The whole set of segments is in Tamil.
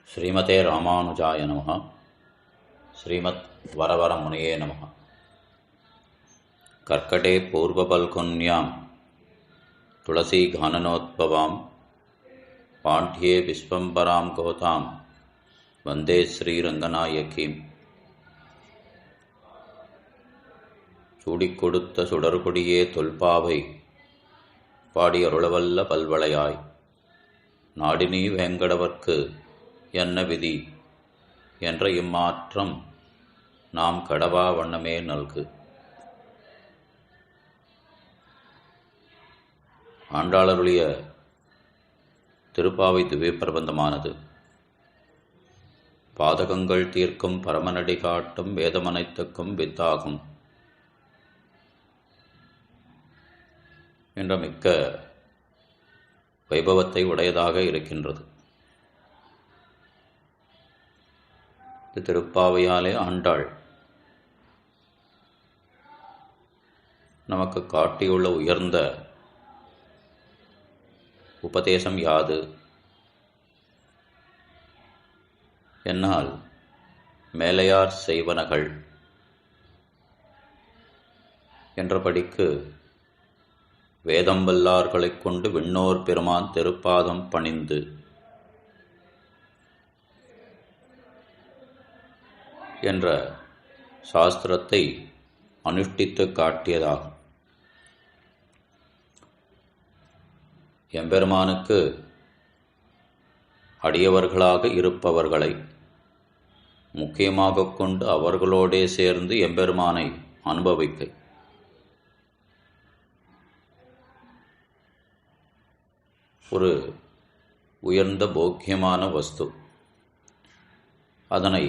ஸ்ரீமதே ராமானுஜாய நமஹ. ஸ்ரீமத் வரவரமுனியே நமஹ. கர்க்கடே பூர்வபல்குன்யாம் துளசீகானனோத்பவாம் பாண்ட்யே விஸ்வம்பராம் கோதாம் வந்தே ஸ்ரீரங்கநாயகீம். சூடிக் கொடுத்த சுடர்கொடியே தொல்பாவை பாடியருளவல்ல பல்வளையாய், நாடினீ வேங்கடவர்க்கு என்ன விதி என்ற இம்மாற்றம் நாம் கடவா வண்ணமே நல்கு. ஆண்டாளருடைய திருப்பாவை திவ்ய பிரபந்தமானது பாதகங்கள் தீர்க்கும் பரமனடி காட்டும் வேதமனைத்துக்கும் வித்தாகும் என்ற மிக்க வைபவத்தை உடையதாக இருக்கின்றது. திருப்பாவையாலே ஆண்டாள் நமக்கு காட்டியுள்ள உயர்ந்த உபதேசம் யாது என்னால், மேலையார் செய்வனகள் என்றபடிக்கு வேதம் வல்லார்களைக் கொண்டு விண்ணோர் பெருமான் திருப்பாதம் பணிந்து என்ற சாஸ்திரத்தை அனுஷ்டித்து காட்டியதாகும். எம்பெருமானுக்கு அடியவர்களாக இருப்பவர்களை முக்கியமாக கொண்டு அவர்களோடே சேர்ந்து எம்பெருமானை அனுபவிக்க ஒரு உயர்ந்த போக்கியமான வஸ்து. அதனை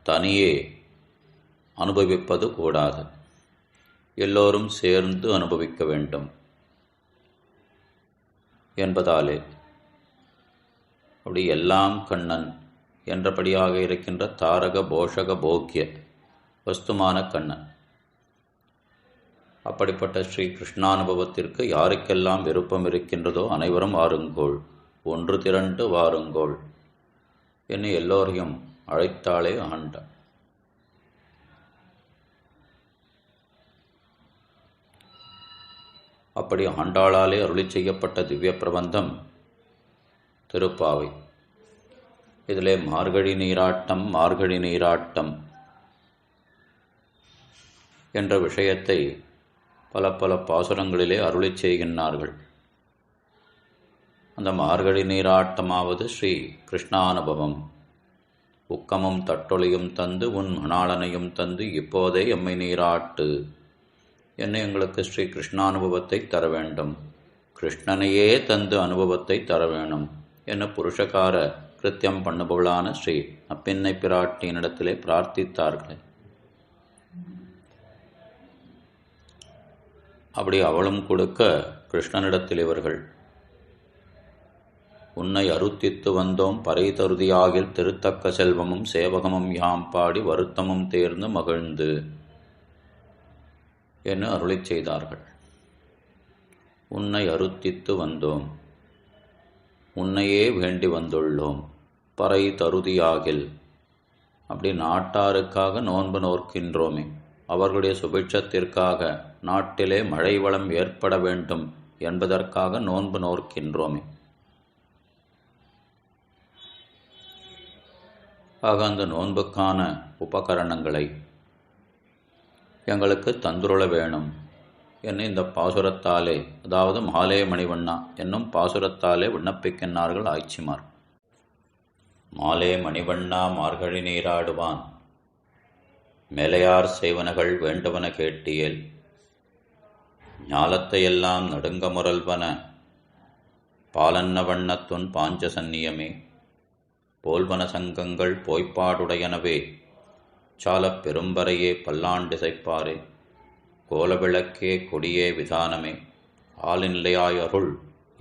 தனியே அனுபவிப்பது கூடாது, எல்லோரும் சேர்ந்து அனுபவிக்க வேண்டும் என்பதாலே அப்படி எல்லாம் கண்ணன் என்றபடியாக இருக்கின்ற தாரக போஷக போக்கிய வஸ்துமான கண்ணன். அப்படிப்பட்ட ஸ்ரீ கிருஷ்ணானுபவத்திற்கு யாருக்கெல்லாம் விருப்பம் இருக்கின்றதோ அனைவரும் வாருங்கோள், ஒன்று திரண்டு வாருங்கோள் என்று எல்லோரையும் அழைத்தாளே ஆண்டாள். அப்படி ஆண்டாளாலே அருளி செய்யப்பட்ட திவ்ய பிரபந்தம் திருப்பாவை. இதிலே மார்கழி நீராட்டம் மார்கழி நீராட்டம் என்ற விஷயத்தை பல பல பாசுரங்களிலே அருளி செய்கின்றார்கள். அந்த மார்கழி நீராட்டமாவது ஸ்ரீ கிருஷ்ணானுபவம். உக்கமும் தட்டொலியும் தந்து உன் மணாளனையும் தந்து இப்போதே எம்மை நீராட்டு என்ன எங்களுக்கு ஸ்ரீ கிருஷ்ணானுபவத்தை தர வேண்டும், கிருஷ்ணனையே தந்து அனுபவத்தை தர வேணும் என புருஷகார கிருத்தியம் பண்ணுபவளான ஸ்ரீ அப்பின்னை பிராட்டியினிடத்திலே பிரார்த்தித்தார்கள். அப்படி அவளும் கொடுக்க கிருஷ்ணனிடத்தில் இவர்கள் உன்னை அருத்தித்து வந்தோம் பறை தருதியாகில் திருத்தக்க செல்வமும் சேவகமும் யாம் பாடி வருத்தமும் தேர்ந்து மகிழ்ந்து என்று அருளி செய்தார்கள். உன்னை அருத்தித்து வந்தோம், உன்னையே வேண்டி வந்துள்ளோம், பறை தருதியாகில் அப்படி நாட்டாருக்காக நோன்பு நோக்கின்றோமே, அவர்களுடைய சுபிட்சத்திற்காக நாட்டிலே மழை வளம் ஏற்பட வேண்டும் என்பதற்காக நோன்பு நோக்கின்றோமே. ஆக அந்த நோன்புக்கான உபகரணங்களை எங்களுக்கு தந்துருள வேணும் என்று இந்த பாசுரத்தாலே, அதாவது மாலே மணிவண்ணா என்னும் பாசுரத்தாலே விண்ணப்பிக்கின்றார்கள் ஆய்ச்சிமார். மாலே மணிவண்ணா மார்கழி நீராடுவான், மேலையார் செய்வனகள் வேண்டுவன கேட்டியேல், ஞாலத்தையெல்லாம் நடுங்க முரல்வன பாலன்ன வண்ணத்துன் பாஞ்ச சந்நியமே, போல்வன சங்கங்கள் போய்ப்பாடுடையனவே சாலப் பெரும்பறையே பல்லாண்டிசைப்பாரே, கோலவிளக்கே கொடியே விதானமே ஆளின்லையாய் அருள்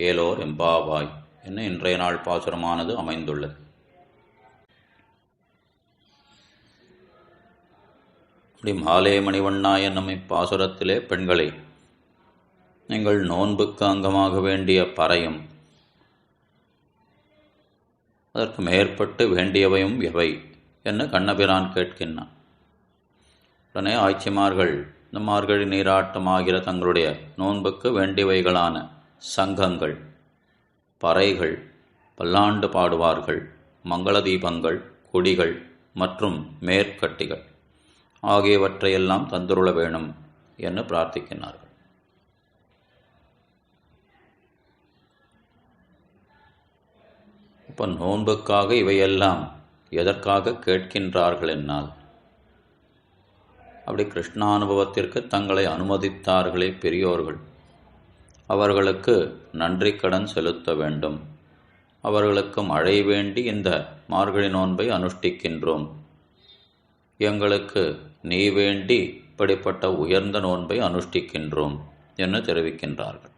ஏலோர் எம்பாவாய் என்ன இன்றைய நாள் பாசுரமானது அமைந்துள்ளது. அப்படி மாலே மணிவண்ணா என்னும் இப்பாசுரத்திலே பெண்களை நீங்கள் நோன்புக்கு அங்கமாக வேண்டிய பறையும் அதற்கு மேற்பட்டு வேண்டியவையும் எவை என்று கண்ணபிரான் கேட்கின்றான். உடனே ஆய்ச்சிமார்கள் இந்த மார்கழி நீராட்டமாகிற தங்களுடைய நோன்புக்கு வேண்டியவைகளான சங்கங்கள், பறைகள், பல்லாண்டு பாடுவார்கள், மங்கள தீபங்கள், கொடிகள் மற்றும் மேற்கட்டிகள் ஆகியவற்றையெல்லாம் தந்துருள வேணும் என்று பிரார்த்திக்கின்றார்கள். இப்போ நோன்புக்காக இவையெல்லாம் எதற்காக கேட்கின்றார்கள் என்னால், அப்படி கிருஷ்ணானுபவத்திற்கு தங்களை அனுமதித்தார்களே பெரியோர்கள், அவர்களுக்கு நன்றி கடன் செலுத்த வேண்டும். அவர்களுக்கு மழை வேண்டி இந்த மார்கழி நோன்பை அனுஷ்டிக்கின்றோம். எங்களுக்கு நீ வேண்டி இப்படிப்பட்ட உயர்ந்த நோன்பை அனுஷ்டிக்கின்றோம் என்று தெரிவிக்கின்றார்கள்.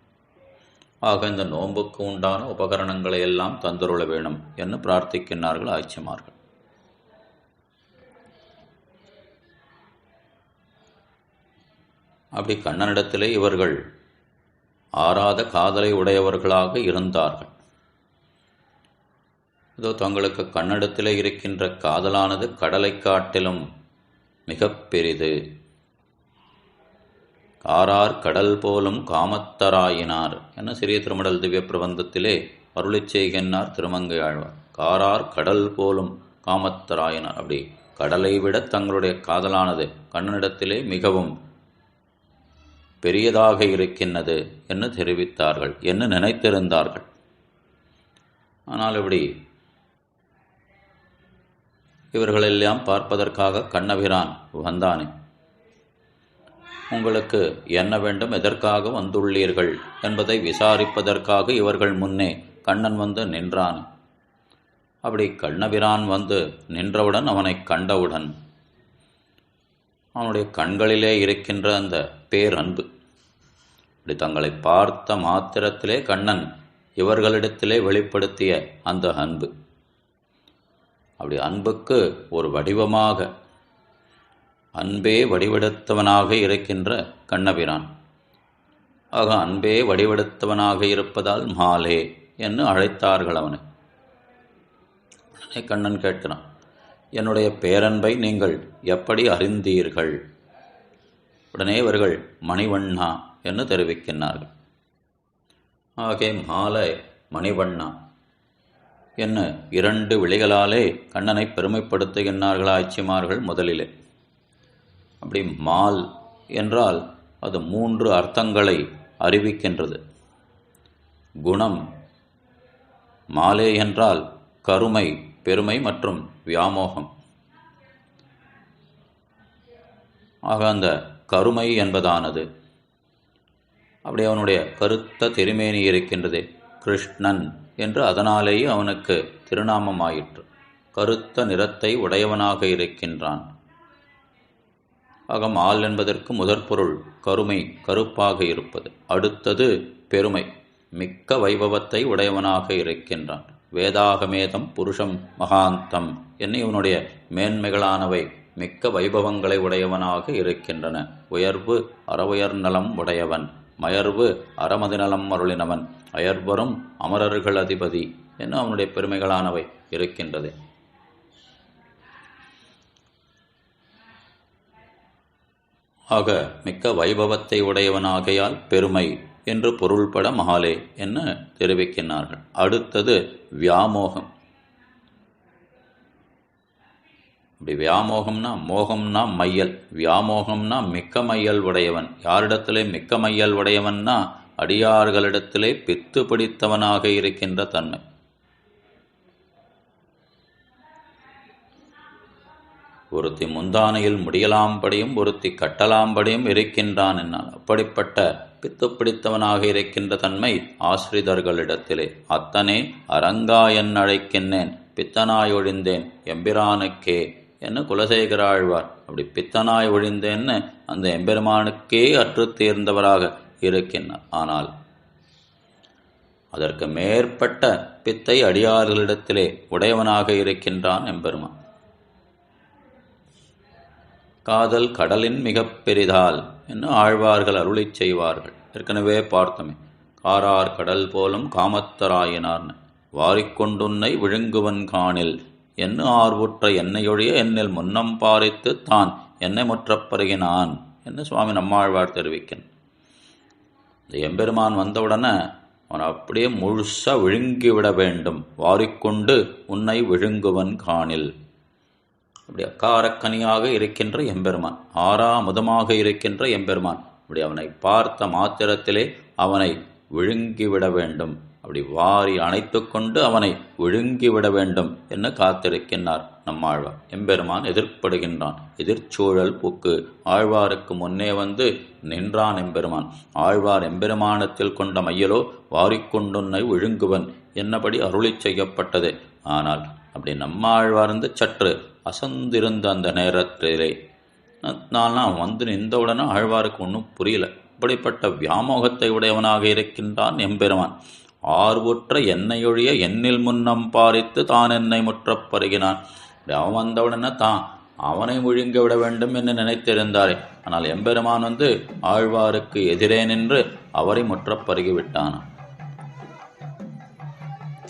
ஆக இந்த நோன்புக்கு உண்டான உபகரணங்களை எல்லாம் தந்துருள வேணும் என்று பிரார்த்திக்கின்றார்கள் ஆய்ச்சிமார்கள். அப்படி கண்ணனிடத்திலே இவர்கள் ஆறாத காதலை உடையவர்களாக இருந்தார்கள். இதோ தங்களுக்கு கண்ணனிடத்திலே இருக்கின்ற காதலானது கடலை காட்டிலும் மிக பெரிது. காரார் கடல் போலும் காமத்தராயினார் என சிறிய திருமடல் திவ்ய பிரபந்தத்திலே அருளிச் செய்கின்றார் திருமங்கை ஆழ்வார். காரார் கடல் போலும் காமத்தராயினார், அப்படி கடலை விட தங்களுடைய காதலானது கண்ணனிடத்திலே மிகவும் பெரியதாக இருக்கின்றது என்று தெரிவித்தார்கள், என்று நினைத்திருந்தார்கள். ஆனால் இப்படி இவர்களெல்லாம் பார்ப்பதற்காக கண்ணபிரான் வந்தானே, உங்களுக்கு என்ன வேண்டும், எதற்காக வந்துள்ளீர்கள் என்பதை விசாரிப்பதற்காக இவர்கள் முன்னே கண்ணன் வந்து நின்றான். அப்படி கண்ணபிரான் வந்து நின்றவுடன், அவனை கண்டவுடன் அவனுடைய கண்களிலே இருக்கின்ற அந்த பேரன்பு, அப்படி தங்களை பார்த்த மாத்திரத்திலே கண்ணன் இவர்களிடத்திலே வெளிப்படுத்திய அந்த அன்பு, அப்படி அன்புக்கு ஒரு வடிவமாக, அன்பே வடிவெடுத்தவனாக இருக்கின்ற கண்ணபிரான். ஆக அன்பே வடிவெடுத்தவனாக இருப்பதால் மாலே என்று அழைத்தார்கள் அவனை. உடனே கண்ணன் கேட்கிறான், என்னுடைய பேரன்பை நீங்கள் எப்படி அறிந்தீர்கள்? உடனே இவர்கள் மணிவண்ணா என்று தெரிவிக்கின்றார்கள். ஆகே மாலை மணிவண்ணா என்ன இரண்டு விழிகளாலே கண்ணனை பெருமைப்படுத்துகின்றார்கள் ஆய்ச்சிமார்கள் முதலிலே. அப்படி மால் என்றால் அது 3 அர்த்தங்களை அறிவிக்கின்றது. குணம், மாலே என்றால் கருமை, பெருமை மற்றும் வியாமோகம். ஆக அந்த கருமை என்பதானது, அப்படி அவனுடைய கருத்த திருமேனி இருக்கின்றது கிருஷ்ணன் என்று, அதனாலேயே அவனுக்கு திருநாமமாயிற்று. கருத்த நிறத்தை உடையவனாக இருக்கின்றான். ஆக மால் என்பதற்கு முதற்பொருள் கருமை, கருப்பாக இருப்பது. அடுத்தது பெருமை, மிக்க வைபவத்தை உடையவனாக இருக்கின்றான். வேதாகமேதம் புருஷம் மகாந்தம் என்ன, இவனுடைய மேன்மைகளானவை மிக்க வைபவங்களை உடையவனாக இருக்கின்றன. உயர்வு அறவுயர் நலம் உடையவன், மயர்வு அறமதிநலம் அருளினவன், அயர்வரும் அமரர்கள் அதிபதி என்ன அவனுடைய பெருமைகளானவை இருக்கின்றது. ஆக மிக்க வைபவத்தை உடையவனாகையால் பெருமை என்று பொருள்பட மகாலே என்ன தெரிவிக்கின்றார்கள். அடுத்தது வியாமோகம். அப்படி வியாமோகம்னா, மோகம்னா மையல், வியாமோகம்னா மிக்க மையல் உடையவன். யாரிடத்திலே மிக்க மையல் உடையவன்னா, அடியார்களிடத்திலே பித்து பிடித்தவனாக இருக்கின்ற தன்மை. ஒருத்தி முந்தானையில் முடியலாம்படியும் ஒருத்தி கட்டலாம்படியும் இருக்கின்றான் என்னால், அப்படிப்பட்ட பித்து பிடித்தவனாக இருக்கின்ற தன்மை ஆசிரிதர்களிடத்திலே. அத்தனே அரங்கா என் அழைக்கின்றேன், பித்தனாய் ஒழிந்தேன் எம்பிரானுக்கே என்ன குலசேகர ஆழ்வார். அப்படி பித்தனாய் ஒழிந்தேன்னு அந்த எம்பெருமானுக்கே அற்று தீர்ந்தவராக இருக்கின்றார். ஆனால் அதற்கு மேற்பட்ட பித்தை அடியார்களிடத்திலே உடையவனாக இருக்கின்றான் எம்பெருமான். காதல் கடலின் மிக பெரிதால் என்று ஆழ்வார்கள் அருளிச் செய்வார்கள். ஏற்கனவே பார்த்தோமே, காரார் கடல் போலும் காமத்தராயினார்னு. வாரிக்கொண்டுன்னை விழுங்குவன் காணில் என்ன ஆர்வுற்ற என்னையொழிய என்னில் முன்னம் பாரித்து தான் என்னை முற்றப் பருகினான் என்று சுவாமி நம்மாழ்வார் தெரிவிக்கின்றார். இந்த எம்பெருமான் வந்தவுடனே அவனை அப்படியே முழுசாக விழுங்கிவிட வேண்டும். வாரிக்கொண்டு உன்னை விழுங்குவன் காணில். அப்படி அக்காரக்கனியாக இருக்கின்ற எம்பெருமான், ஆறாமுதமாக இருக்கின்ற எம்பெருமான், அப்படி அவனை பார்த்த மாத்திரத்திலே அவனை விழுங்கிவிட வேண்டும். அப்படி வாரி அணைத்து கொண்டு அவனை விழுங்கிவிட வேண்டும் என்று காத்திருக்கின்றார் நம்மாழ்வார். எம்பெருமான் எதிர்ப்படுகின்றான். எதிர்ச்சூழல் பூக்கு ஆழ்வாருக்கு முன்னே வந்து நின்றான் எம்பெருமான். ஆழ்வார் எம்பெருமானத்தில் கொண்ட மையலோ வாரிக்கொண்டுன்னை விழுங்குவன் என்னபடி அருளி செய்யப்பட்டது. ஆனால் அப்படி நம்மாழ்வார்ந்து சற்று அசந்திருந்த அந்த நேரத்திலே நான் வந்து நின்றவுடனே ஆழ்வாருக்கு ஒன்றும் புரியல. இப்படிப்பட்ட வியாமோகத்தை உடையவனாக இருக்கின்றான் எம்பெருமான். ஆர்வுற்ற என்னையொழிய என்னில் முன்னம் பாரித்து தான் என்னை முற்றப் பருகினான். அவன் வந்தவுடனே தான் அவனை விழுங்க விட வேண்டும் என்று நினைத்திருந்தாரே. ஆனால் எம்பெருமான் வந்து ஆழ்வாருக்கு எதிரே நின்று அவரை முற்றப் பருகிவிட்டான்.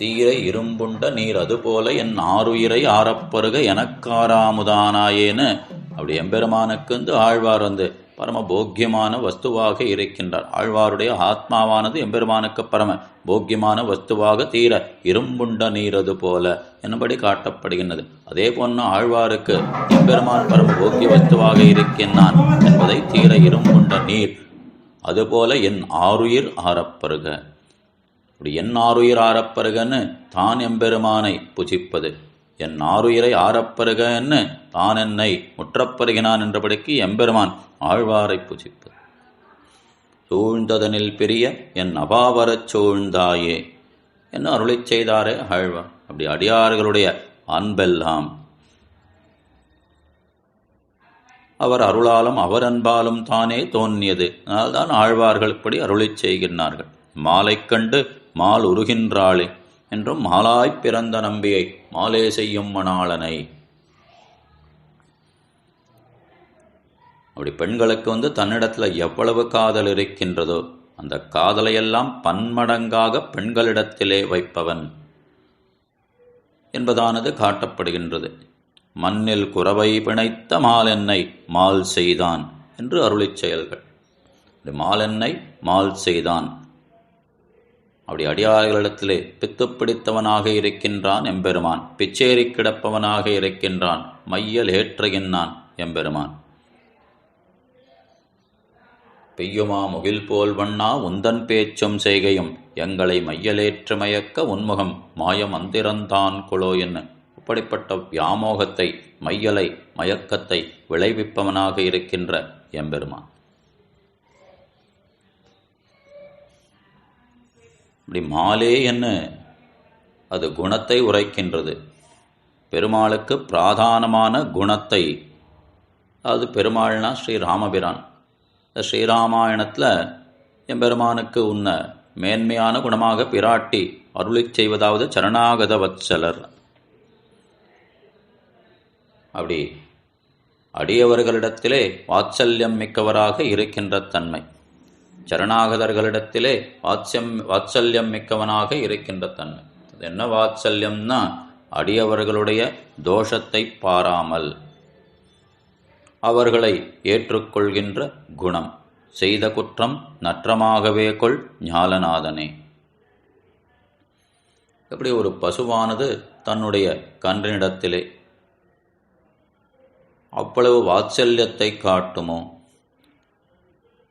தீரை இரும்புண்ட நீர் அதுபோல என் ஆறுயிரை ஆரப்பருக எனக்காராமுதானாயேன்னு அப்படி எம்பெருமானுக்கு வந்து ஆழ்வார் வந்து பரம போக்கியமான வஸ்துவாக இருக்கின்றார். ஆழ்வாருடைய ஆத்மாவானது எம்பெருமானுக்கு பரம போக்கியமான வஸ்துவாக தீர இரும்புண்ட நீரது போல என்னபடி காட்டப்படுகின்றது. அதே போன்று ஆழ்வாருக்கு எம்பெருமான் பரம போக்கிய வஸ்துவாக இருக்கின்றான் என்பதை தீர இரும்புண்ட நீர் அதுபோல என் ஆறுயிர் ஆரப்பருக. அப்படி என் ஆறுயிர் ஆரப்பருகன்னு தான் எம்பெருமானை புஜிப்பது, என் ஆறுயிரை ஆரப்பருகன்னு தான் என்னை முற்றப்பருகினான் என்றபடிக்கு எம்பெருமான் ஆழ்வாரை புஜிப்பது. சூழ்ந்ததனில் பெரிய என் அபாவரச் சூழ்ந்தாயே என்ன அருளி செய்தாரே ஆழ்வார். அப்படி அடியார்களுடைய அன்பெல்லாம் அவர் அருளாலும் அவர் அன்பாலும் தானே தோன்றியது. அதனால்தான் ஆழ்வார்கள் இப்படி அருளி செய்கின்றார்கள். மாலை கண்டு மால் உருகின்றாளே என்றும் மாலாய்ப் பிறந்த நம்பியை மாலே செய்யும் மணாளனை. அப்படி பெண்களுக்கு வந்து தன்னிடத்தில் எவ்வளவு காதல் இருக்கின்றதோ அந்த காதலையெல்லாம் பன்மடங்காக பெண்களிடத்திலே வைப்பவன் என்பதானது காட்டப்படுகின்றது. மண்ணில் குறவை பிணைத்த மாலென்னை மால் செய்தான் என்று அருளிச் செயல்கள். மாலென்னை மால் செய்தான். அப்படி அடியார்களிடத்திலே பித்து பிடித்தவனாக இருக்கின்றான் எம்பெருமான். பிச்சேரி கிடப்பவனாக இருக்கின்றான். மையல் ஏற்றுகின்றான் எம்பெருமான். பெய்யுமா முகில் போல் வண்ணா உந்தன் பேச்சும் செய்கையும் எங்களை மையலேற்று மயக்க உன்முகம் மாயம் அந்திரந்தான் கொளோ என்ன. இப்படிப்பட்ட வியாமோகத்தை, மையலை, மயக்கத்தை விளைவிப்பவனாக இருக்கின்ற எம்பெருமான். இப்படி மாலே என்ன அது குணத்தை உரைக்கின்றது. பெருமாளுக்கு பிராதானமான குணத்தை, அது பெருமாள்னா ஸ்ரீராமபிரான். ஸ்ரீராமாயணத்தில் எம்பெருமானுக்கு உன்ன மேன்மையான குணமாக பிராட்டி அருளி செய்வதாவது சரணாகத வத்சலர். அப்படி அடியவர்களிடத்திலே வாத்சல்யம் மிக்கவராக இருக்கின்ற தன்மை, சரணாகதர்களிடத்திலே வாத்சல்யம் மிக்கவனாக இருக்கின்ற தன்மை. அது என்ன வாத்சல்யம்னா அடியவர்களுடைய தோஷத்தை பாராமல் அவர்களை ஏற்றுக்கொள்கின்ற குணம். செய்த குற்றம் நற்றமாகவே கொள் ஞாலநாதனே. எப்படி ஒரு பசுவானது தன்னுடைய கன்றினிடத்திலே அவ்வளவு வாத்சல்யத்தை காட்டுமோ,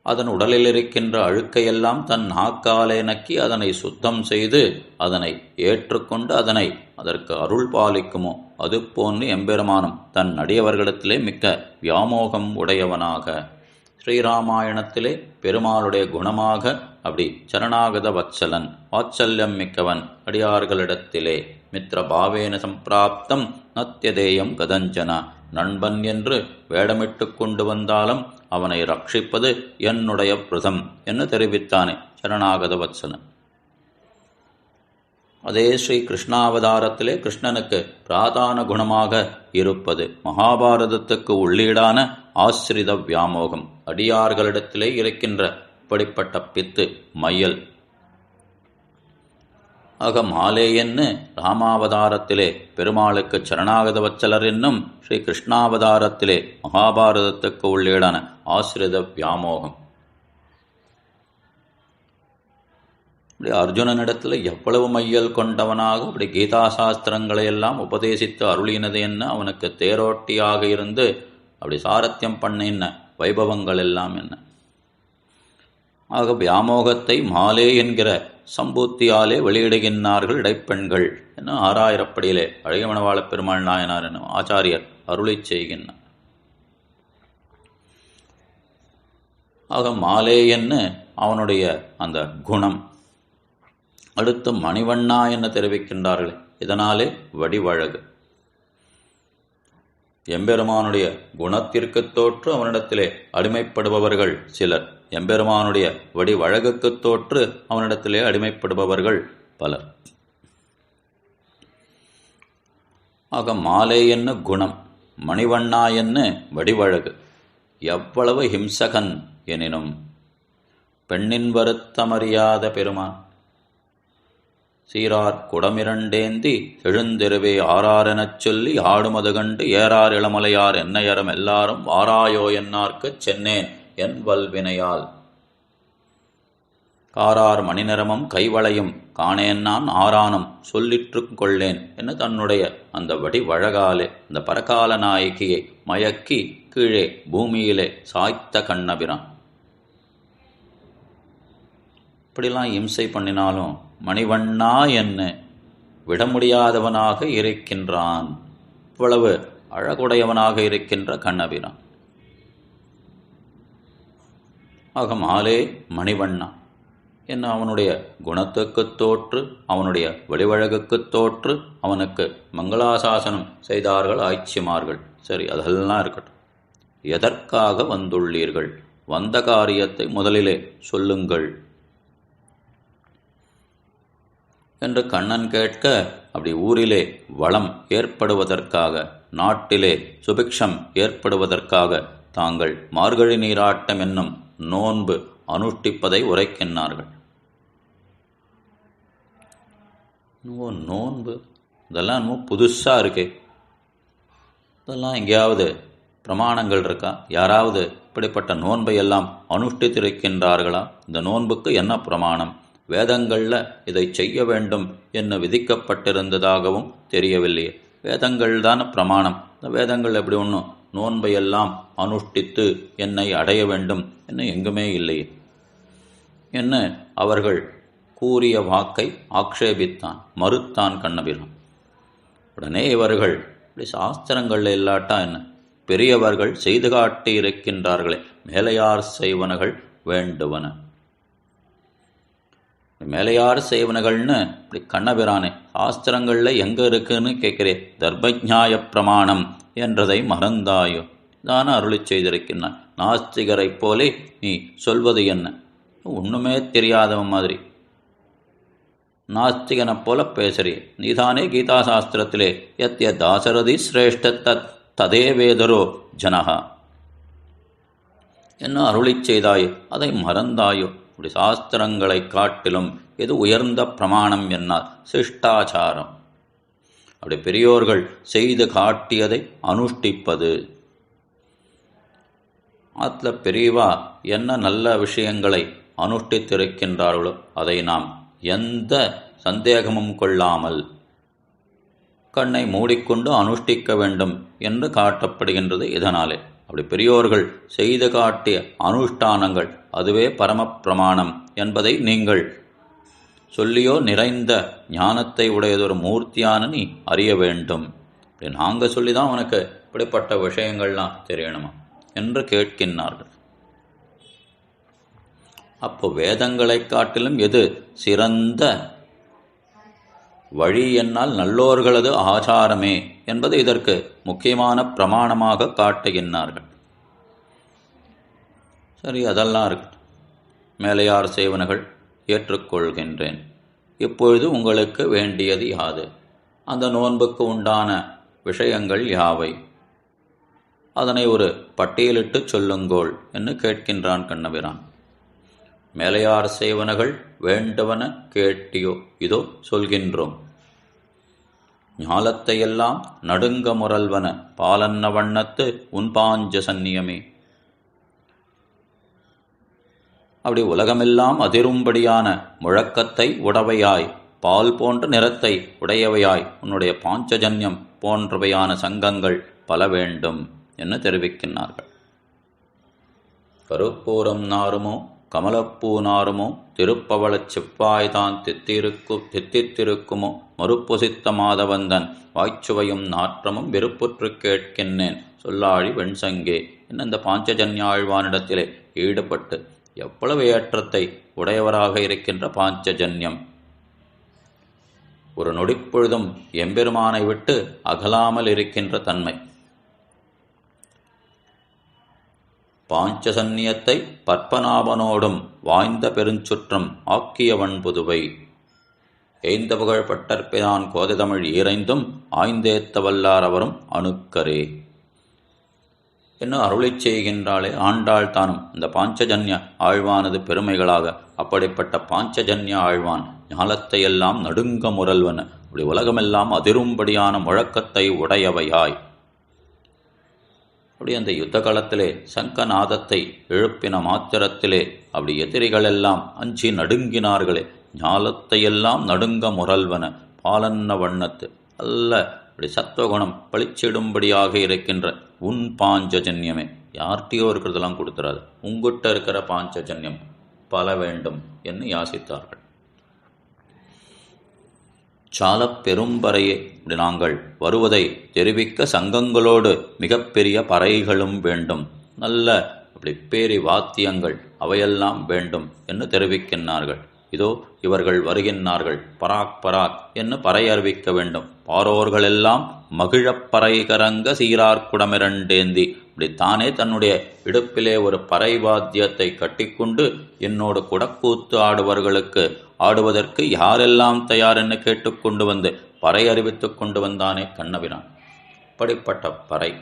அதன் உடலில் இருக்கின்ற அழுக்கையெல்லாம் தன் நாக்காலே நக்கி அதனை சுத்தம் செய்து அதனை ஏற்றுக்கொண்டு அதனை அதற்கு அருள் பாலிக்குமோ, அது போன்று எம்பெருமானும் தன் அடியவர்களிடத்திலே மிக்க வியாமோகம் உடையவனாக ஸ்ரீராமாயணத்திலே பெருமாளுடைய குணமாக அப்படி சரணாகத வத்சலன், வாத்சல்யம் மிக்கவன். அடியார்களிடத்திலே மித்ர பாவேன சம்பிராப்தம் நத்தியதேயம் கதஞ்சனா. நண்பன் என்று வேடமிட்டு கொண்டு வந்தாலும் அவனை ரட்சிப்பது என்னுடைய பிரதம் என்று தெரிவித்தானே சரணாகத வத்சலன். அதே ஸ்ரீ கிருஷ்ணாவதாரத்திலே கிருஷ்ணனுக்கு பிராதான குணமாக இருப்பது மகாபாரதத்துக்கு உள்ளீடான ஆசிரித வியாமோகம். அடியார்களிடத்திலே இருக்கின்ற இப்படிப்பட்ட பித்து மையல் ஆக மாலேயன்னு ராமாவதாரத்திலே பெருமாளுக்கு சரணாகத வச்சலர் என்னும் ஸ்ரீ கிருஷ்ணாவதாரத்திலே மகாபாரதத்துக்கு உள்ளீடான ஆசிரித வியாமோகம். அப்படி அர்ஜுனனிடத்தில் எவ்வளவு மையல் கொண்டவனாக அப்படி கீதா சாஸ்திரங்களை எல்லாம் உபதேசித்து அருளினது என்ன, அவனுக்கு தேரோட்டியாக இருந்து அப்படி சாரத்தியம் பண்ணின வைபவங்கள் எல்லாம் என்ன. ஆக வியாமோகத்தை மாலே என்கிற சம்பூத்தியாலே வெளியிடுகின்றார்கள் இடைப்பெண்கள் என்ன ஆறாயிரப்படியிலே அழகியமணவாள பெருமாள் நாயனார் என்னும் ஆச்சாரியர் அருளி செய்கின்றார். ஆக மாலே என்ன அவனுடைய அந்த குணம். அடுத்து மணிவண்ணா என்ன தெரிவிக்கின்றார்கள். இதனாலே வடிவழகு எம்பெருமானுடைய குணத்திற்கு தோற்று அவனிடத்திலே அடிமைப்படுபவர்கள் சிலர், எம்பெருமானுடைய வடிவழகுக்கு தோற்று அவனிடத்திலே அடிமைப்படுபவர்கள் பலர். ஆக மாலே என்ன குணம், மணிவண்ணா என்ன வடிவழகு. எவ்வளவு ஹிம்சகன் எனினும் பெண்ணின் வருத்தமறியாத பெருமான். சீரார் குடமிரண்டேந்தி எழுந்தெருவே ஆறாரெனச் சொல்லி ஆடுமது கண்டு ஏறார் இளமலையார் என்னையரம் எல்லாரும் வாராயோ என்னார்க்குச் சென்னேன் என் வல்வினையால். காரார் மணிநிறமும் கைவளையும் காணேன் நான் ஆரானும் சொல்லிற்று கொள்ளேன் என்று தன்னுடைய அந்த வடிவழகாலே அந்த பரகால நாயகியை மயக்கி கீழே பூமியிலே சாய்த்த கண்ணபிரான். இப்படிலாம் இம்சை பண்ணினாலும் மணிவண்ணா என்ன விட முடியாதவனாக இருக்கின்றான். இவ்வளவு அழகுடையவனாக இருக்கின்ற கண்ணபிரான். ஆக மாலே மணிவண்ணா என்ன அவனுடைய குணத்துக்குத் தோற்று அவனுடைய வடிவழகுக்குத் தோற்று அவனுக்கு மங்களாசாசனம் செய்தார்கள் ஆய்ச்சிமார்கள். சரி, அதெல்லாம் இருக்கட்டும். எதற்காக வந்துள்ளீர்கள்? வந்த காரியத்தை முதலிலே சொல்லுங்கள் என்று கண்ணன் கேட்க, அப்படி ஊரிலே வளம் ஏற்படுவதற்காக, நாட்டிலே சுபிக்ஷம் ஏற்படுவதற்காக தாங்கள் மார்கழி நீராட்டம் என்னும் நோன்பு அனுஷ்டிப்பதை உரைக்கின்றார்கள். நோன்பு இதெல்லாம் இன்னும் புதுசாக இருக்கே, இதெல்லாம் எங்கேயாவது பிரமாணங்கள் இருக்கா? யாராவது இப்படிப்பட்ட நோன்பை எல்லாம் அனுஷ்டித்திருக்கின்றார்களா? இந்த நோன்புக்கு என்ன பிரமாணம்? வேதங்களில் இதை செய்ய வேண்டும் என்று விதிக்கப்பட்டிருந்ததாகவும் தெரியவில்லையே. வேதங்கள் தான் பிரமாணம். இந்த வேதங்கள் எப்படி ஒன்றும் நோன்பையெல்லாம் அனுஷ்டித்து என்னை அடைய வேண்டும் என்று எங்குமே இல்லையே என்ன அவர்கள் கூறிய வாக்கை ஆக்ஷேபித்தான், மறுத்தான் கண்ணபிரான். உடனே இவர்கள் இப்படி சாஸ்திரங்களில் இல்லாட்டா என்ன, பெரியவர்கள் செய்து காட்டி இருக்கின்றார்களே, மேலையார் செய்வனகள் வேண்டுவன. மேலையார் செய்வனகள்னு இப்படி கண்ணபிரானே சாஸ்திரங்களில் எங்கே இருக்குன்னு கேட்கிறே, தர்மஜாய பிரமாணம் என்றதை மறந்தாயோ தானே அருளி செய்திருக்கின்றான். நாஸ்திகரை போலே நீ சொல்வது என்ன? ஒன்றுமே தெரியாதவன் மாதிரி நாஸ்திகனை போல பேசுறிய. நீதானே கீதா சாஸ்திரத்திலே எத்திய தாசரதி சிரேஷ்ட ததே வேதரோ ஜனகா என்ன அருளி செய்தாயோ, அதை மறந்தாயோ? இப்படி சாஸ்திரங்களை காட்டிலும் எது உயர்ந்த பிரமாணம் என்னால் சிஷ்டாச்சாரம். அப்படி பெரியோர்கள் செய்து காட்டியதை அனுஷ்டிப்பது. அதில் பெரியவா என்ன நல்ல விஷயங்களை அனுஷ்டித்திருக்கின்றார்களோ அதை நாம் எந்த சந்தேகமும் கொள்ளாமல் கண்ணை மூடிக்கொண்டு அனுஷ்டிக்க வேண்டும் என்று காட்டப்படுகின்றது. இதனாலே அப்படி பெரியோர்கள் செய்து காட்டிய அனுஷ்டானங்கள் அதுவே பரமப்பிரமாணம் என்பதை நீங்கள் சொல்லியோ நிறைந்த ஞானத்தை உடையதொரு மூர்த்தியான நீ அறிய வேண்டும். அப்படி நாங்கள் சொல்லி தான் உனக்கு இப்படிப்பட்ட விஷயங்கள்லாம் தெரியணுமா என்று கேட்கின்றார்கள். அப்போ வேதங்களை காட்டிலும் எது சிறந்த வழி என்னால் நல்லோர்களது ஆச்சாரமே என்பது இதற்கு முக்கியமான பிரமாணமாக காட்டுகின்றார்கள். சரி, அதெல்லாம் இருக்கட்டும். மேலையார் சேவனர்கள் ஏற்றுக்கொள்கின்றேன். இப்பொழுது உங்களுக்கு வேண்டியது யாது? அந்த நோன்புக்கு உண்டான விஷயங்கள் யாவை? அதனை ஒரு பட்டியலிட்டு சொல்லுங்கோள் என்று கேட்கின்றான் கண்ணபிரான். மேலையார் செய்வனகள் வேண்டுவன கேட்டியோ, இதோ சொல்கின்றோம். ஞாலத்தையெல்லாம் நடுங்க முரல்வன பாலன்ன வண்ணத்து உன்பாஞ்ச சந்நியமே. அப்படி உலகமெல்லாம் அதிரும்படியான முழக்கத்தை உடவையாய், பால் போன்ற நிறத்தை உடையவையாய் உன்னுடைய பாஞ்சஜன்யம் போன்றவையான சங்கங்கள் பல வேண்டும் என்று தெரிவிக்கின்றார்கள். கருப்பூரம் நாருமோ கமலப்பூ நாருமோ திருப்பவளச் செவ்வாய்தான் தித்தித்திருக்குமோ மறுப்புசித்த மாதவந்தன் வாய்ச்சுவையும் நாற்றமும் விருப்புற்று கேட்கின்றேன் சொல்லாழி வெண்சங்கே என்ன இந்த பாஞ்சஜன்யாழ்வானிடத்திலே ஈடுபட்டு எவ்வளவு ஏற்றத்தை உடையவராக இருக்கின்ற பாஞ்சஜன்யம். ஒரு நொடிப்பொழுதும் எம்பெருமானை விட்டு அகலாமல் இருக்கின்ற தன்மை. பாஞ்சசன்னியத்தை பற்பநாபனோடும் வாய்ந்த பெருஞ்சுற்றம் ஆக்கியவன் புதுவை. ஏய்ந்த புகழ் பட்டற்பிரான் கோதைதமிழ் ஈரைந்தும் ஆய்ந்தேத்த வல்லார் அவரும் அணுக்கரே என்னும் அருளிச் செய்கின்றாளே ஆண்டாள் தானும் இந்த பாஞ்சஜன்ய ஆழ்வானது பெருமைகளாக. அப்படிப்பட்ட பாஞ்சஜன்ய ஆழ்வான் ஞாலத்தையெல்லாம் நடுங்க முரல்வன, அப்படி உலகமெல்லாம் அதிரும்படியான முழக்கத்தை உடையவையாய். அப்படி அந்த யுத்த காலத்திலே சங்கநாதத்தை எழுப்பின மாத்திரத்திலே அப்படி எதிரிகளெல்லாம் அஞ்சி நடுங்கினார்களே. ஞாலத்தையெல்லாம் நடுங்க முரல்வன பாலன்ன வண்ணத்து அல்ல அப்படி சத்துவகுணம் பளிச்சிடும்படியாக இருக்கின்ற உன் பாஞ்சஜன்யமே. யார்கிட்டையோ இருக்கிறதெல்லாம் கொடுத்துறாது, உங்கிட்ட இருக்கிற பாஞ்சஜன்யம் பல வேண்டும் என்று யாசித்தார்கள். சால பெரும்பறையே இப்படி நாங்கள் வருவதை தெரிவிக்க சங்கங்களோடு மிகப்பெரிய பறைகளும் வேண்டும், நல்ல அப்படி பேரி வாத்தியங்கள் அவையெல்லாம் வேண்டும் என்று தெரிவிக்கின்றார்கள். இதோ இவர்கள் வருகின்றார்கள், பராக் பராக் என்று பறை அறிவிக்க வேண்டும். பாரோர்களெல்லாம் மகிழப் பறை கரங்க சீரார் குடமிரண்டேந்தி இப்படி தானே தன்னுடைய இடுப்பிலே ஒரு பறை வாத்தியத்தை கட்டிக்கொண்டு என்னோடு குடக்கூத்து ஆடுவதற்கு யாரெல்லாம் தயார் என்று கேட்டுக்கொண்டு வந்து பறை அறிவித்து கொண்டு வந்தானே கண்ணபிரான். அப்படிப்பட்ட பறை,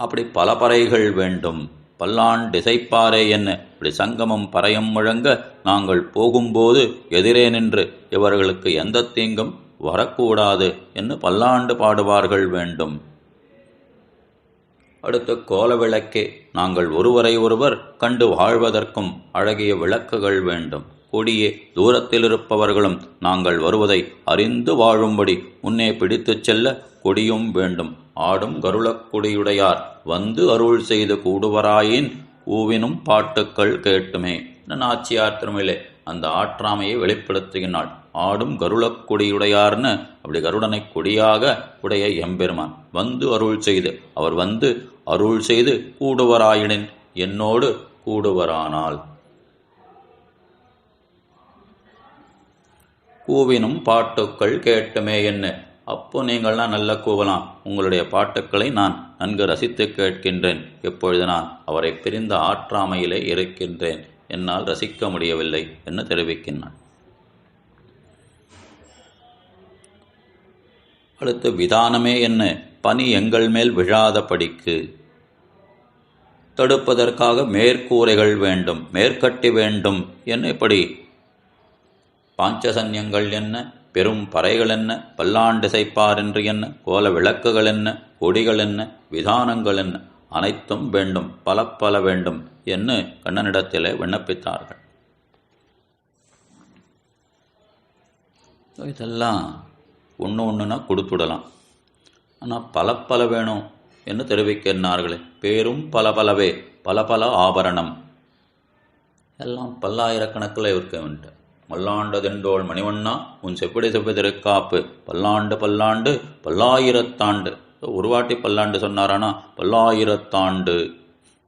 அப்படி பல பறைகள் வேண்டும். பல்லாண்டிசைப்பாரே என்ன இப்படி சங்கமும் பறையும் முழங்க நாங்கள் போகும்போது எதிரே நின்று இவர்களுக்கு எந்த தீங்கும் வரக்கூடாது என்று பல்லாண்டு பாடுவார்கள் வேண்டும். அடுத்து கோல விளக்கே நாங்கள் ஒருவரை ஒருவர் கண்டு வாழ்வதற்கும் அழகிய விளக்குகள் வேண்டும். கொடியே தூரத்தில் இருப்பவர்களும் நாங்கள் வருவதை அறிந்து வாழும்படி முன்னே பிடித்துச் செல்ல கொடியும் வேண்டும். ஆடும் கருளக்குடியுடையார் வந்து அருள் செய்து கூடுவராயின் கூவினும் பாட்டுக்கள் கேட்டுமே. நாச்சியார் திருமையிலே அந்த ஆற்றாமையை வெளிப்படுத்துகின்றாள். ஆடும் கருளக்குடியுடையார்னு அப்படி கருடனை கொடியாக உடைய எம்பெருமான் வந்து அருள் செய்து, அவர் வந்து அருள் செய்து கூடுவராயினின் என்னோடு கூடுவரானால் கூவினும் பாட்டுக்கள் கேட்டுமே என்ன. அப்போ நீங்கள்லாம் நல்ல கூவலாம், உங்களுடைய பாட்டுக்களை நான் நன்கு ரசித்து கேட்கின்றேன். எப்பொழுது நான் அவரை பிரிந்த ஆற்றாமையிலே இருக்கின்றேன், என்னால் ரசிக்க முடியவில்லை என்று தெரிவிக்கின்றான். அடுத்து விதானமே என்ன பனி எங்கள் மேல் விழாத படிக்கு தடுப்பதற்காக மேற்கூரைகள் வேண்டும், மேற்கட்டி வேண்டும் என்ன. இப்படி பாஞ்சசன்யங்கள் என்ன, பெரும் பறைகள் என்ன, பல்லாண்டிசைப்பார் என்று என்ன, கோல விளக்குகள் என்ன, கொடிகள் என்ன, விதானங்கள் என்ன, அனைத்தும் வேண்டும், பல பல வேண்டும் என்று கண்ணனிடத்திலே விண்ணப்பித்தார்கள். இதெல்லாம் ஒன்றுனா கொடுத்துடலாம், ஆனால் பல பல வேணும் என்று தெரிவிக்கின்றார்களே. பேரும் பல பலவே, பல பல ஆபரணம் எல்லாம் பல்லாயிரக்கணக்கில் இருக்க வேண்டும். மல்லாண்டதென்றோள் மணிவண்ணா உன் செப்பிடி செவ்விதிருக்காப்பு பல்லாண்டு பல்லாண்டு பல்லாயிரத்தாண்டு. ஒரு வாட்டி பல்லாண்டு சொன்னாரானா பல்லாயிரத்தாண்டு,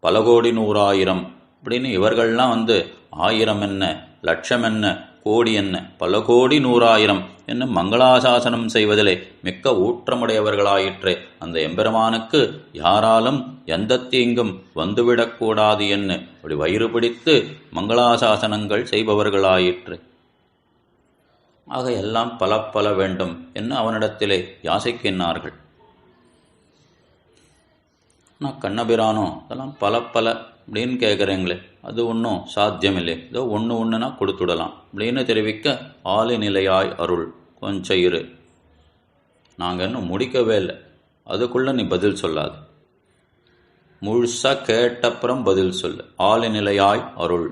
பல கோடி 100,000 அப்படின்னு இவர்கள்லாம் வந்து 1000 என்ன, லட்சம் என்ன, கோடி என்ன, பல கோடி 100,000 என்ன மங்களாசாசனம் செய்வதிலே மிக்க ஊற்றமுடையவர்களாயிற்றே. அந்த எம்பெருமானுக்கு யாராலும் எந்த தீங்கும் வந்துவிடக்கூடாது என்று அப்படி வயிறு பிடித்து மங்களாசாசனங்கள் செய்பவர்களாயிற்று. ஆக எல்லாம் பல பல வேண்டும் என்று அவனிடத்திலே யாசிக்கின்றார்கள். ஆனால் கண்ணபிரானோ அதெல்லாம் பல பல அப்படின்னு கேட்குறீங்களே, அது ஒன்றும் சாத்தியமில்லை, ஏதோ ஒன்றுனா கொடுத்துடலாம் அப்படின்னு தெரிவிக்க, ஆளி நிலையாய் அருள், கொஞ்சம் இரு, நாங்கள் இன்னும் முடிக்கவே இல்லை, அதுக்குள்ளே நீ பதில் சொல்லாது, முழுசாக கேட்டப்புறம் பதில் சொல்லு, ஆளி நிலையாய் அருள்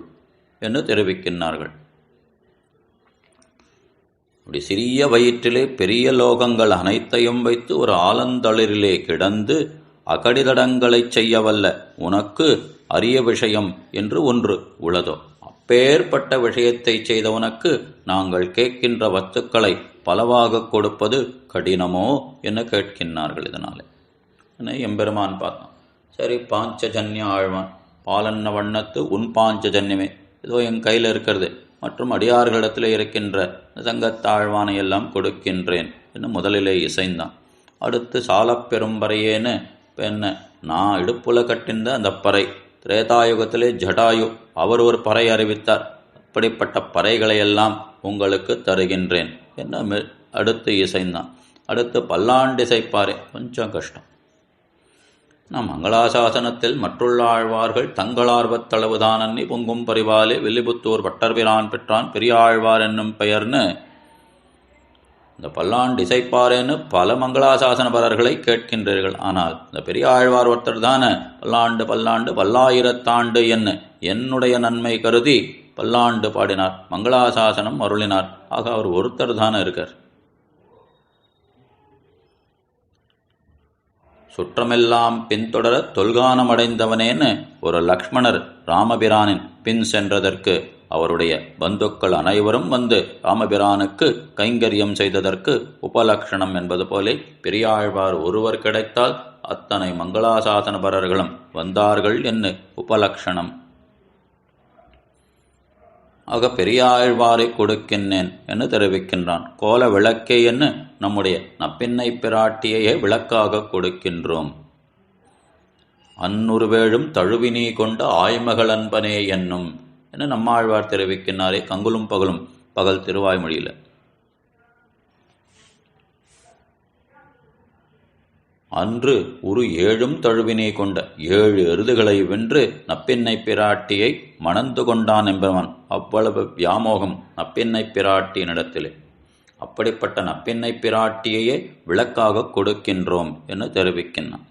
என்று தெரிவிக்கின்றார்கள். அப்படி சிறிய வயிற்றிலே பெரிய லோகங்கள் அனைத்தையும் வைத்து ஒரு ஆலந்தளிரிலே கிடந்து அகடிதடங்களைச் செய்யவல்ல உனக்கு அரிய விஷயம் என்று ஒன்று உளதோ? அப்பேற்பட்ட விஷயத்தை செய்தவனுக்கு நாங்கள் கேட்கின்ற வஸ்துக்களை பலவாக கொடுப்பது கடினமோ என கேட்கின்றார்கள். இதனாலே எம்பெருமான் பார்த்தோம். சரி, பாஞ்சஜன்ய ஆழ்வான், பாலன்ன வண்ணத்து உன் பாஞ்சஜன்யமே ஏதோ என் கையில் இருக்கிறது, மற்றும் அடியார்களிடத்தில் இருக்கின்ற சங்கத்தாழ்வானை எல்லாம் கொடுக்கின்றேன் என்று முதலிலே இசைந்தான். அடுத்து சாலப்பெரும்பறையேன்னு என்ன, நான் இடுப்புல கட்டின்ற அந்த பறை, திரேதாயுகத்திலே ஜடாயு அவர் ஒரு பறை அறிவித்தார், அப்படிப்பட்ட பறைகளையெல்லாம் உங்களுக்கு தருகின்றேன் என்ன அடுத்து இசைந்தான். அடுத்து பல்லாண்டிசைப்பாரே, கொஞ்சம் கஷ்டம். நம் மங்களாசாசனத்தில் மற்றுள்ள ஆழ்வார்கள் தங்களார்வத்தளவுதான் அன்னி பொங்கும் பரிவாலே வில்லிபுத்தூர் பட்டர்பிரான் பெற்றான் பெரியாழ்வார் என்னும் பெயர்னு இந்த பல்லாண்டு இசைப்பாரேன்னு பல மங்களாசாசனபரர்களை கேட்கின்றீர்கள். ஆனால் இந்த பெரிய ஆழ்வார் ஒருத்தர் தானே பல்லாண்டு பல்லாண்டு பல்லாயிரத்தாண்டு என்னுடைய நன்மை கருதி பல்லாண்டு பாடினார், மங்களாசாசனம் அருளினார். ஆக அவர் ஒருத்தர் தானே இருக்கார். சுற்றமெல்லாம் பின்தொடர தொல்கானம் அடைந்தவனேன்னு ஒரு லக்ஷ்மணர் ராமபிரானின் பின் சென்றதற்கு அவருடைய பந்துக்கள் அனைவரும் வந்து ராமபிரானுக்கு கைங்கரியம் செய்ததற்கு உபலக்ஷணம் என்பது போலே பெரியாழ்வார் ஒருவர் கிடைத்தால் அத்தனை மங்களாசாசனபரர்களும் வந்தார்கள் என்று உபலக்ஷணம். ஆக பெரியாழ்வாரை கொடுக்கின்றேன் என்று தெரிவிக்கின்றான். கோல விளக்கே என்று நம்முடைய நப்பின்னை பிராட்டியையே விளக்காக கொடுக்கின்றோம். அன்னுருவேழும் தழுவினீ கொண்ட ஆய்மகள் அன்பனே என்னும் என்று நம்மாழ்வார் தெரிவிக்கின்றாரே கங்குலும் பகலும் பகல் திருவாய்மொழியில். அன்று ஒரு ஏழும் தழுவினை கொண்ட 7 எருதுகளை வென்று நப்பின்னை பிராட்டியை மணந்து கொண்டான் என்பவன். அவ்வளவு வியாமோகம் நப்பின்னை பிராட்டியினிடத்திலே. அப்படிப்பட்ட நப்பின்னை பிராட்டியையே விளக்காக கொடுக்கின்றோம் என்று தெரிவிக்கின்றான்.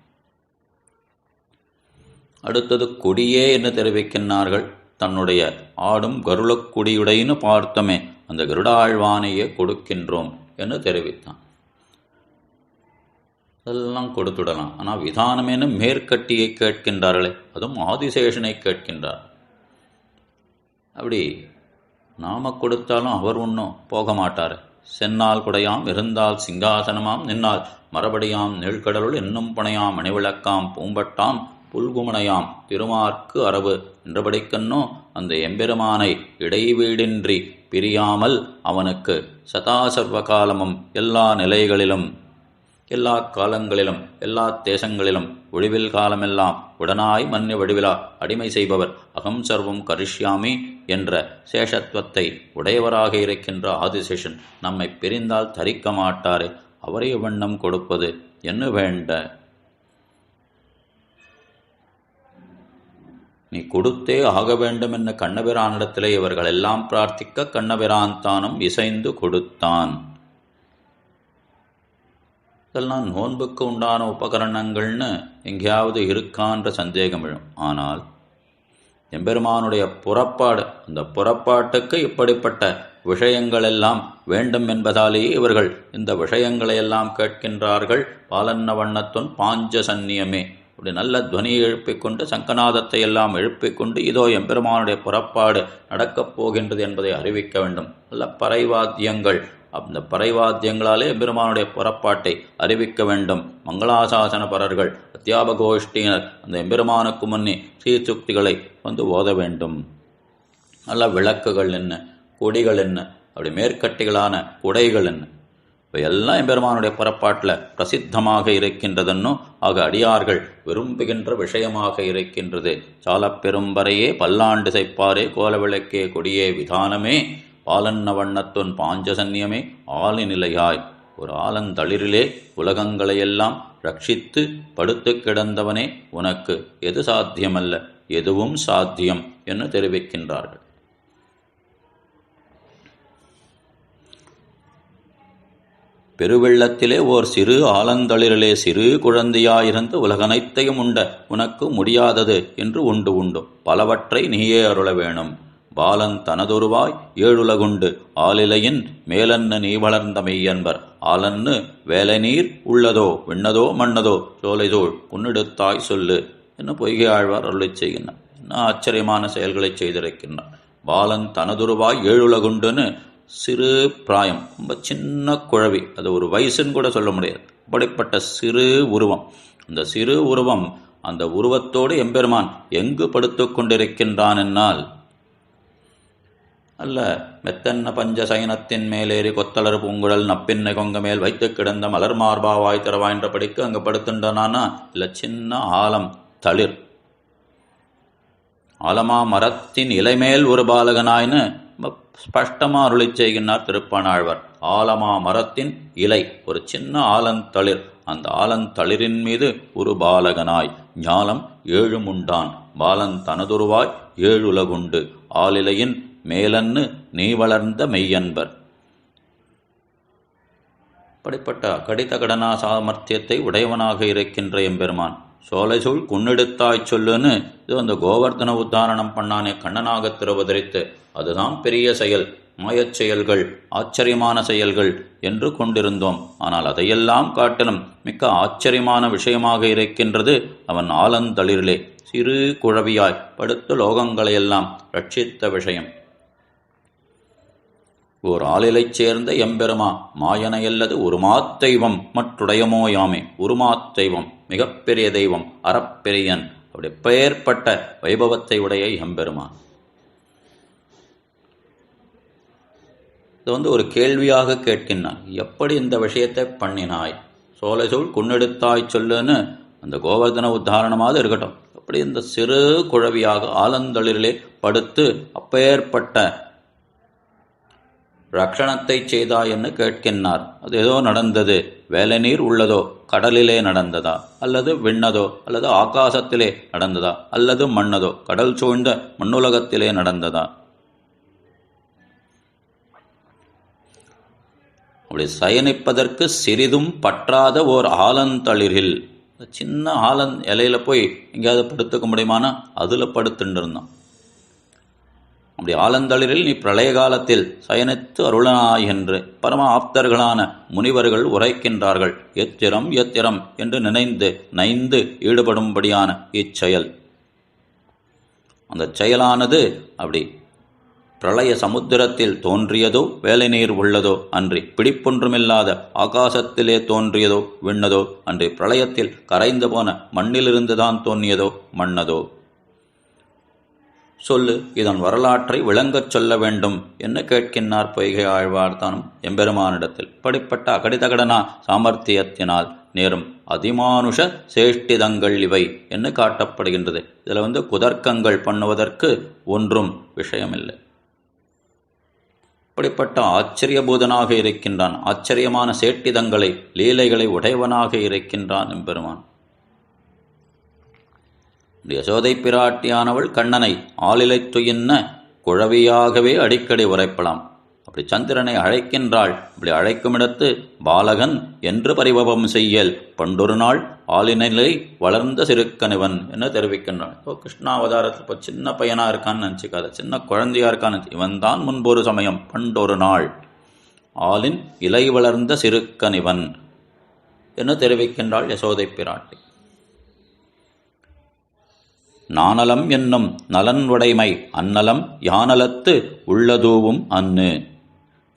அடுத்தது கொடியே என்று தெரிவிக்கின்றார்கள். தன்னுடைய ஆடும் கருளக்குடியுடைன்னு பார்த்தோமே, அந்த கருடாழ்வானையே கொடுக்கின்றோம் என்று தெரிவித்தான். அதெல்லாம் கொடுத்துடலாம். ஆனால் விதானமேனு மேற்கட்டியை கேட்கின்றார்களே, அதுவும் ஆதிசேஷனை கேட்கின்றார். அப்படி நாம கொடுத்தாலும் அவர் ஒன்றும் போக மாட்டார். சென்னால் குடையாம் இருந்தால் சிங்காசனமாம் நின்னால் மறுபடியாம் நீழ்கடலுள் என்னும் புனையாம் மணிவிளக்காம் பூம்பட்டாம் புல்குமனையாம் திருமார்க்கு அரவு என்றபடிக்கன்னோ அந்த எம்பெருமானை இடைவீடின்றி பிரியாமல் அவனுக்கு சதாசர்வ காலமும் எல்லா நிலைகளிலும் எல்லா காலங்களிலும் எல்லா தேசங்களிலும் ஒழிவில் காலமெல்லாம் உடனாய் மன்னிய வடிவிலா அடிமை செய்பவர் அகம் சர்வம் கரிஷ்யாமி என்ற சேஷத்துவத்தை உடையவராக இருக்கின்ற ஆதிசேஷன் நம்மை பிரிந்தால் தரிக்க மாட்டாரே, அவரை வண்ணம் கொடுப்பது என்ன வேண்ட? நீ கொடுத்தே ஆக வேண்டும் என்ன கண்ணபிரானிடத்திலே இவர்கள் எல்லாம் பிரார்த்திக்க கண்ணபிரான் தானும் இசைந்து கொடுத்தான். இதெல்லாம் நோன்புக்கு உண்டான உபகரணங்கள்னு எங்கேயாவது இருக்கான்ற சந்தேகம் விழும். ஆனால் எம்பெருமானுடைய புறப்பாடு, அந்த புறப்பாட்டுக்கு இப்படிப்பட்ட விஷயங்கள் எல்லாம் வேண்டும் என்பதாலேயே இவர்கள் இந்த விஷயங்களையெல்லாம் கேட்கின்றார்கள். பாலன்ன வண்ணத்துன் பாஞ்ச சந்நியமே, அப்படி நல்ல துவனியை எழுப்பிக்கொண்டு சங்கநாதத்தை எல்லாம் எழுப்பிக்கொண்டு இதோ எம்பெருமானுடைய புறப்பாடு நடக்கப் போகின்றது என்பதை அறிவிக்க வேண்டும். நல்ல பறைவாத்தியங்கள், அந்த பறைவாத்தியங்களாலே எம்பெருமானுடைய புறப்பாட்டை அறிவிக்க வேண்டும். மங்களாசாசனபரர்கள் அத்தியாபகோஷ்டியினர் அந்த எம்பெருமானுக்கு முன்னே ஸ்ரீசுக்திகளை வந்து ஓத வேண்டும். நல்ல விளக்குகள் என்ன, கொடிகள் என்ன, அப்படி மேற்கட்டிகளான குடைகள் என்ன, இவையெல்லாம் எம்பெருமானுடைய புறப்பாட்டில் பிரசித்தமாக இருக்கின்றதன்னோ. ஆக அடியார்கள் விரும்புகின்ற விஷயமாக இருக்கின்றது. சாலப்பெரும்பறையே பல்லாண்டு செய்ப்பாரே கோலவிளக்கே கொடியே விதானமே பாலன்ன வண்ணத்துன் பாஞ்சசன்யமே ஆளி நிலையாய் ஒரு ஆலந்தளிரிலே உலகங்களையெல்லாம் ரட்சித்து படுத்து கிடந்தவனே, உனக்கு எது சாத்தியமல்ல, எதுவும் சாத்தியம் என்று தெரிவிக்கின்றார்கள். பெருவெள்ளத்திலே ஓர் சிறு ஆலந்தளிரிலே சிறு குழந்தையாயிருந்து உலகனைத்தையும் உண்ட உனக்கு முடியாதது என்று உண்டு பலவற்றை நீயே அருள வேணும். பாலன் தனதொருவாய் ஏழுலகுண்டு ஆலிலையின் மேலன்னு நீ வளர்ந்த மெய்யன்பர் ஆலன்னு வேலைநீர் உள்ளதோ விண்ணதோ மண்ணதோ சோலைதோள் உன்னெடுத்தாய் சொல்லு என்று பொய்கை ஆழ்வார் அருளிச் செய்கின்றார். என்ன ஆச்சரியமான செயல்களை செய்திருக்கின்றார். பாலன் தனதொருவாய் ஏழுலகுண்டுன்னு சிறு பிராயம், ரொம்ப சின்ன குழவி, அது ஒரு வயசுன்னு கூட சொல்ல முடியாது, அப்படிப்பட்ட சிறு உருவம். அந்த சிறு உருவம், அந்த உருவத்தோடு எம்பெருமான் எங்கு படுத்து கொண்டிருக்கின்றான் என்னால், அல்ல மெத்தன்ன பஞ்ச சைனத்தின் மேலேறி கொத்தலர் பூங்குழல் நப்பின்னை கொங்க மேல் வைத்து கிடந்த மலர் மார்பாவாய் திறவாய்ன்ற படிக்கு அங்கே படுத்துட்டானா, இல்லை சின்ன ஆலம் தளிர், ஆலமா மரத்தின் இலைமேல் ஒரு பாலகனாய்னு ஸ்பஷ்டமாக அருளி செய்கின்றார் திருப்பாணாழ்வார். ஆலமா மரத்தின் இலை, ஒரு சின்ன ஆலந்தளிர், அந்த ஆலந்தளிரின் மீது ஒரு பாலகனாய் ஞாலம் ஏழுமுண்டான் பாலன் தனதுருவாய் ஏழுலகுண்டு ஆலிலையின் மேலன்னு நீ வளர்ந்த மெய்யன்பர். அப்படிப்பட்ட கடித கடனா சாமர்த்தியத்தை உடையவனாக இருக்கின்ற எம்பெருமான் சோலைசூழ் குன்னெடுத்தாய் சொல்லுன்னு இது அந்த கோவர்தன உத்தாரணம் பண்ணானே கண்ணனாக திருவதரித்து, அதுதான் பெரிய செயல், மாயச் செயல்கள், ஆச்சரியமான செயல்கள் என்று கொண்டிருந்தோம். ஆனால் அதையெல்லாம் காட்டிலும் மிக்க ஆச்சரியமான விஷயமாக இருக்கின்றது அவன் ஆலந்தளிரிலே சிறு குழவியாய் படுத்து லோகங்களையெல்லாம் ரட்சித்த விஷயம். ஓர் ஆளிலைச் சேர்ந்த எம்பெருமா மாயனையல்லது உருமாத்தெய்வம் மற்றுடையமோ யாமே. உருமாத்தெய்வம், மிகப்பெரிய தெய்வம், அறப்பெரியன், அப்படி பெயர்பட்ட வைபவத்தை உடைய எம்பெருமான். இது ஒரு கேள்வியாக கேட்கின்றான், எப்படி இந்த விஷயத்தை பண்ணினாய்? சோலைசூழ் குன்னெடுத்தாய் சொல்லுன்னு அந்த கோவர்தன உத்தாரணமாக இருக்கட்டும், அப்படி இந்த சிறு குழவியாக ஆலந்தளிரிலே படுத்து அப்பேற்பட்ட ரக்ஷணத்தை செய்தாய் என்று கேட்கின்றார். அது ஏதோ நடந்தது, வேலை நீர் உள்ளதோ கடலிலே நடந்ததா, அல்லது விண்ணதோ, அல்லது ஆகாசத்திலே நடந்ததா, அல்லது மண்ணதோ கடல் சூழ்ந்த மண்ணுலகத்திலே நடந்ததா? அப்படி சயனிப்பதற்கு சிறிதும் பற்றாத ஓர் ஆலந்தளிரில், சின்ன இலையில போய் எங்கேயாவது படுத்துக்க முடியுமானா அதில் படுத்துட்டு இருந்தான். அப்படி ஆலந்தளிரில் நீ பிரளய காலத்தில் சயனித்து அருளனாய் என்று பரம ஆப்தர்களான முனிவர்கள் உரைக்கின்றார்கள். எத்திரம் எத்திரம் என்று நைந்து ஈடுபடும்படியான இச்செயல், அந்த செயலானது அப்படி பிரளய சமுத்திரத்தில் தோன்றியதோ வேலை நீர் உள்ளதோ அன்றி, பிடிப்பொன்றுமில்லாத ஆகாசத்திலே தோன்றியதோ விண்ணதோ அன்றி, பிரளயத்தில் கரைந்து போன மண்ணிலிருந்துதான் தோன்றியதோ மண்ணதோ? சொல்லு, இதன் வரலாற்றை விளங்கச் சொல்ல வேண்டும் என்று கேட்கின்றார் பொய்கை ஆழ்வார்தானும் எம்பெருமானிடத்தில். இப்படிப்பட்ட அகடிதகடனா சாமர்த்தியத்தினால் நேரும் அதிமானுஷ சேஷ்டிதங்கள் இவை என்று காட்டப்படுகின்றது. இதில் குதர்க்கங்கள் பண்ணுவதற்கு ஒன்றும் விஷயமில்லை. இப்படிப்பட்ட ஆச்சரியபூதனாக இருக்கின்றான், ஆச்சரியமான சேட்டிதங்களை லீலைகளை உடையவனாக இருக்கின்றான் எம்பெருமான். யசோதை பிராட்டியானவள் கண்ணனை ஆளிலை துயின்ன குழவியாகவே அடிக்கடி உரைப்பலாம். அப்படி சந்திரனை அழைக்கின்றாள். அப்படி அழைக்குமிடத்து பாலகன் என்று பரிபவம் செய்யல் பண்டொரு நாள் ஆளினிலை வளர்ந்த சிறுக்கனிவன் என்று தெரிவிக்கின்றான். கிருஷ்ணாவதாரத்தில் இப்போ சின்ன பையனா இருக்கான்னு நினச்சிக்காத, சின்ன குழந்தையா இருக்கான்னு, இவன் தான் முன்பொரு சமயம் பண்டொரு நாள் ஆளின் இலை வளர்ந்த சிறுக்கனிவன் என்று தெரிவிக்கின்றாள் யசோதை பிராட்டி. நாணலம் என்னும் நலன்வடைமை அந்நலம் யானலத்து உள்ளதூவும் அன்னு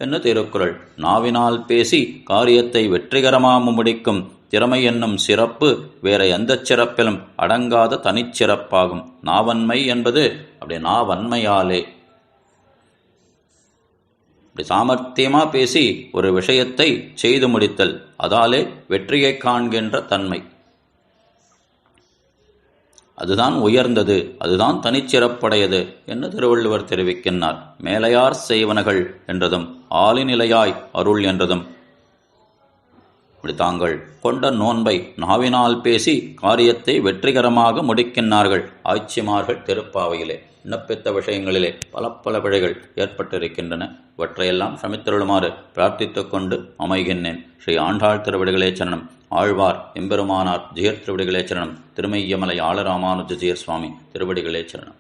என்று திருக்குறள். நாவினால் பேசி காரியத்தை வெற்றிகரமாக முடிக்கும் திறமை என்னும் சிறப்பு வேற எந்த சிறப்பிலும் அடங்காத தனிச்சிறப்பாகும். நாவன்மை என்பது அப்படி நாவன்மையாலே அப்படி சாமர்த்தியமா பேசி ஒரு விஷயத்தை செய்து முடித்தல், அதாலே வெற்றியை காண்கின்ற தன்மை, அதுதான் உயர்ந்தது, அதுதான் தனிச்சிறப்புடையது என்று திருவள்ளுவர் தெரிவிக்கின்றார். மேலையார் செய்வனகள் என்றதும் ஆளிநிலையாய் அருள் என்றதும் இப்படி தாங்கள் கொண்ட நோன்பை நாவினால் பேசி காரியத்தை வெற்றிகரமாக முடிக்கின்றார்கள். ஆய்ச்சிமார்கள் திருப்பாவையிலே விண்ணப்பித்த விஷயங்களிலே பல பிழைகள் ஏற்பட்டிருக்கின்றன. இவற்றையெல்லாம் சமித்தருளுமாறு பிரார்த்தித்துக் கொண்டு அமைகின்றேன். ஸ்ரீ ஆண்டாள் திருவடிகளே சரணம். ஆழ்வார் எம்பெருமானார் ஜெயர் திருவடிகளே சரணம். திருமையமலை ஆளராமானுஜ ஜெயர் சுவாமி திருவடிகளே சரணம்.